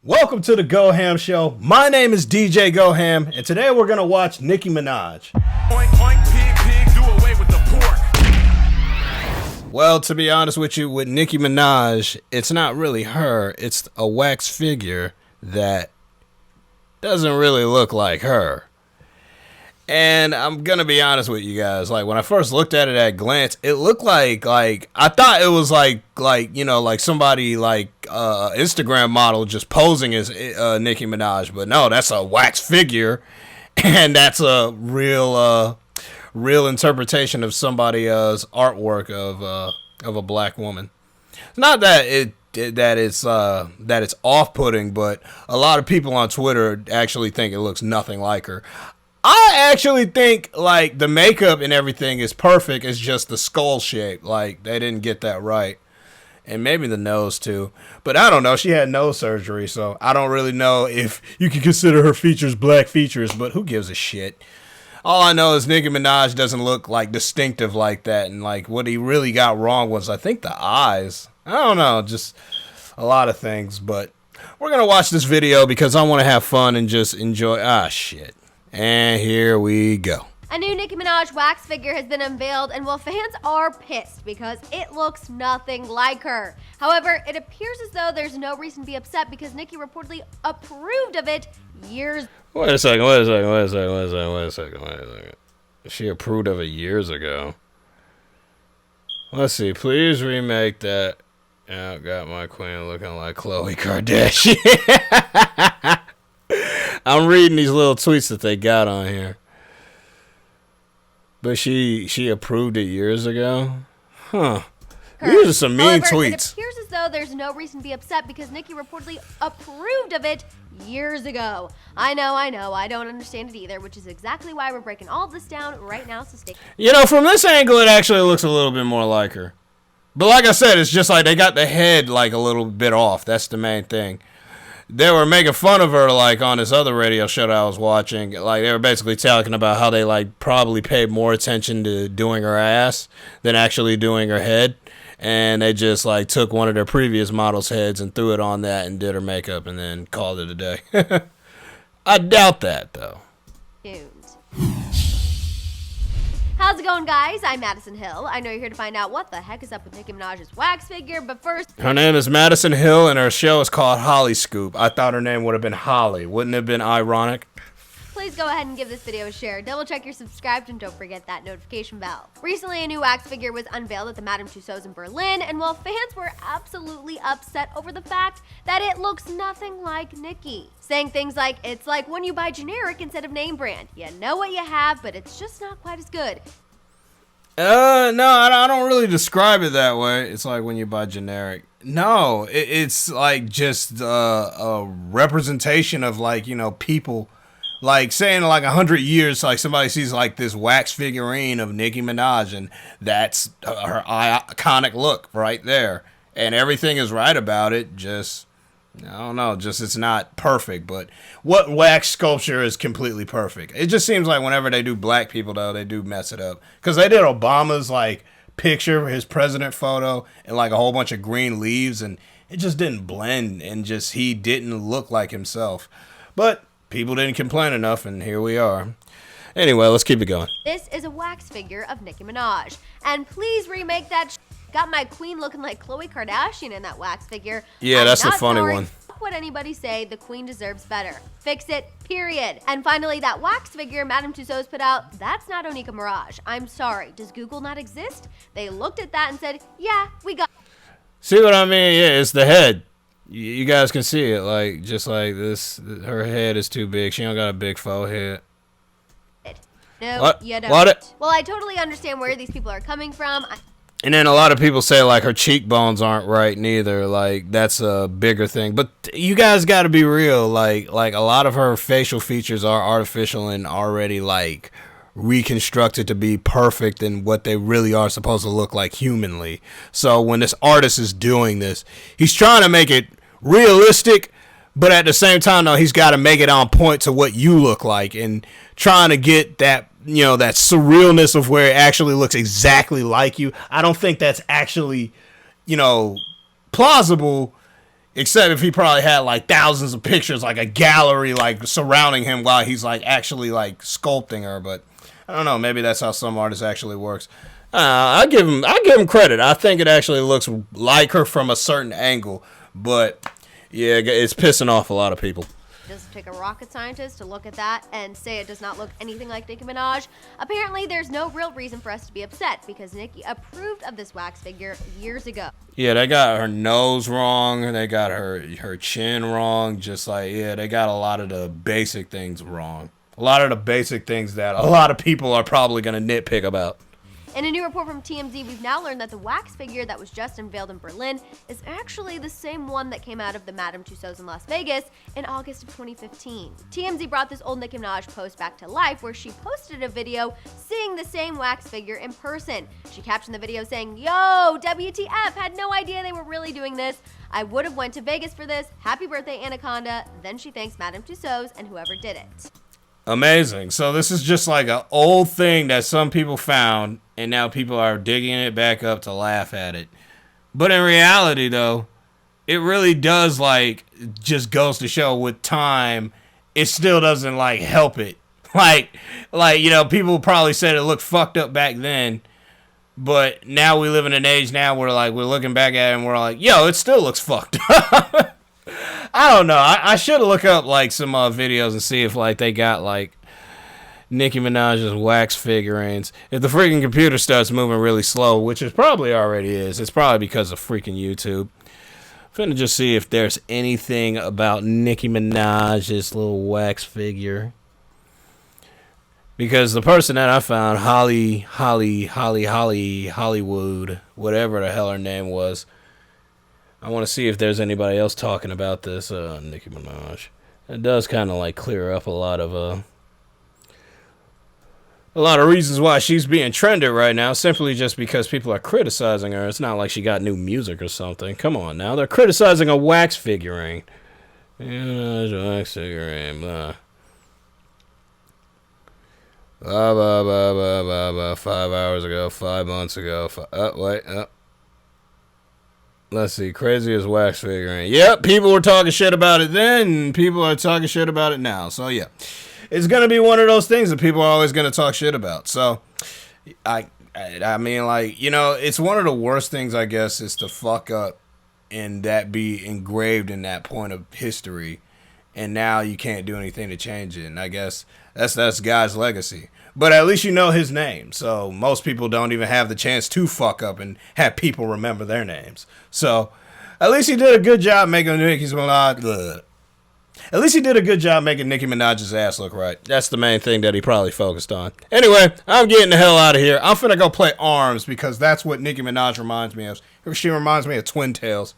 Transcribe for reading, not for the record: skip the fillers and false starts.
Welcome to the Go Ham Show. My name is DJ Go Ham, and today we're going to watch Nicki Minaj. Oink, oink, pig, pig, do away with the pork. Well, to be honest with you, with Nicki Minaj, it's not really her. It's a wax figure that doesn't really look like her. And I'm going to be honest with you guys. Like, when I first looked at it at a glance, it looked like I thought it was like somebody Instagram model just posing as Nicki Minaj. But no, that's a wax figure. And that's a real interpretation of somebody's artwork of a black woman. Not that it's off-putting, but a lot of people on Twitter actually think it looks nothing like her. I actually think, like, the makeup and everything is perfect. It's just the skull shape. Like, they didn't get that right. And maybe the nose, too. But I don't know. She had nose surgery, so I don't really know if you can consider her features black features, but who gives a shit? All I know is Nicki Minaj doesn't look, like, distinctive like that. And, like, what he really got wrong was, I think, the eyes. I don't know. Just a lot of things. But we're going to watch this video because I want to have fun and just enjoy. Ah, shit. And here we go. A new Nicki Minaj wax figure has been unveiled, and well, fans are pissed because it looks nothing like her. However, it appears as though there's no reason to be upset because Nicki reportedly approved of it years. Wait a second. She approved of it years ago. Let's see. Please remake that. Yeah, got my queen looking like Khloe Kardashian. I'm reading these little tweets that they got on here. But she approved it years ago? Huh. These are some mean tweets. It appears as though there's no reason to be upset because Nicki reportedly approved of it years ago. I know, I don't understand it either, which is exactly why we're breaking all of this down right now, so stay. You know, from this angle, it actually looks a little bit more like her. But like I said, it's just like they got the head like a little bit off. That's the main thing. They were making fun of her, like, on this other radio show that I was watching. Like, they were basically talking about how they, like, probably paid more attention to doing her ass than actually doing her head. And they just, like, took one of their previous models' heads and threw it on that and did her makeup and then called it a day. I doubt that, though. How's it going, guys? I'm Madison Hill. I know you're here to find out what the heck is up with Nicki Minaj's wax figure, but first... Her name is Madison Hill, and her show is called Holly Scoop. I thought her name would have been Holly. Wouldn't it have been ironic? Please go ahead and give this video a share. Double check you're subscribed and don't forget that notification bell. Recently, a new wax figure was unveiled at the Madame Tussauds in Berlin, and while fans were absolutely upset over the fact that it looks nothing like Nicki, saying things like, it's like when you buy generic instead of name brand. You know what you have, but it's just not quite as good. No, I don't really describe it that way. It's like when you buy generic. No, it's like just a representation of, like, you know, people. Like, saying, like, 100 years, like, somebody sees, like, this wax figurine of Nicki Minaj, and that's her iconic look right there. And everything is right about it, just, I don't know, just it's not perfect. But what wax sculpture is completely perfect? It just seems like whenever they do black people, though, they do mess it up. Because they did Obama's, like, picture, his president photo, and, like, a whole bunch of green leaves, and it just didn't blend, and just he didn't look like himself. But people didn't complain enough, and here we are. Anyway, let's keep it going. This is a wax figure of Nicki Minaj. And please remake that. Got my queen looking like Khloe Kardashian in that wax figure. Yeah, that's the funny one. Fuck what anybody say, the queen deserves better. Fix it, period. And finally, that wax figure Madame Tussauds put out, that's not Nicki Minaj. I'm sorry, does Google not exist? They looked at that and said, yeah, we got. See what I mean? Yeah, it's the head. You guys can see it, like, just like this. Her head is too big. She don't got a big forehead. No, what? you don't. What? Well, I totally understand where these people are coming from. And then a lot of people say, like, her cheekbones aren't right neither. Like, that's a bigger thing. But you guys got to be real. Like a lot of her facial features are artificial and already, like, reconstructed to be perfect and what they really are supposed to look like humanly. So when this artist is doing this, he's trying to make it realistic, but at the same time, though, he's got to make it on point to what you look like and trying to get that, you know, that surrealness of where it actually looks exactly like you. I don't think that's actually, you know, plausible Except if he probably had like thousands of pictures, like a gallery, like surrounding him while he's like actually like sculpting her. But I don't know. Maybe that's how some artists actually works. I give him credit. I think it actually looks like her from a certain angle. But yeah, it's pissing off a lot of people. It doesn't take a rocket scientist to look at that and say it does not look anything like Nicki Minaj. Apparently, there's no real reason for us to be upset because Nicki approved of this wax figure years ago. Yeah, they got her nose wrong. They got her chin wrong. Just like, yeah, they got a lot of the basic things wrong. A lot of the basic things that a lot of people are probably going to nitpick about. In a new report from TMZ, we've now learned that the wax figure that was just unveiled in Berlin is actually the same one that came out of the Madame Tussauds in Las Vegas in August of 2015. TMZ brought this old Nicki Minaj post back to life where she posted a video seeing the same wax figure in person. She captioned the video saying, "Yo, WTF, had no idea they were really doing this. I would have went to Vegas for this. Happy birthday, Anaconda." Then she thanks Madame Tussauds and whoever did it. Amazing. So this is just like an old thing that some people found, and now people are digging it back up to laugh at it. But in reality, though, it really does, like, just goes to show with time, it still doesn't, like, help it. Like, you know, people probably said it looked fucked up back then, but now we live in an age now where, like, we're looking back at it and we're like, yo, it still looks fucked up. I don't know. I should look up, like, some videos and see if, like, they got, like, Nicki Minaj's wax figurines. If the freaking computer starts moving really slow, which it probably already is, it's probably because of freaking YouTube. I'm finna just see if there's anything about Nicki Minaj's little wax figure. Because the person that I found, Hollywood, whatever the hell her name was, I want to see if there's anybody else talking about this Nicki Minaj. It does kind of like clear up a lot of reasons why she's being trended right now, simply just because people are criticizing her. It's not like she got new music or something. Come on now, they're criticizing a wax figurine. Wax figurine, blah. Blah, blah, blah, blah, blah, blah. 5 hours ago, 5 months ago. Let's see. Craziest wax figurine. Yep, people were talking shit about it then. People are talking shit about it now. So, yeah. It's going to be one of those things that people are always going to talk shit about. So, I mean, like, you know, it's one of the worst things, I guess, is to fuck up and that be engraved in that point of history. And now you can't do anything to change it. And I guess that's God's legacy. But at least you know his name. So most people don't even have the chance to fuck up and have people remember their names. So at least he did a good job making Nicki Minaj. At least he did a good job making Nicki Minaj's ass look right. That's the main thing that he probably focused on. Anyway, I'm getting the hell out of here. I'm finna go play ARMS because that's what Nicki Minaj reminds me of. She reminds me of Twin Tails.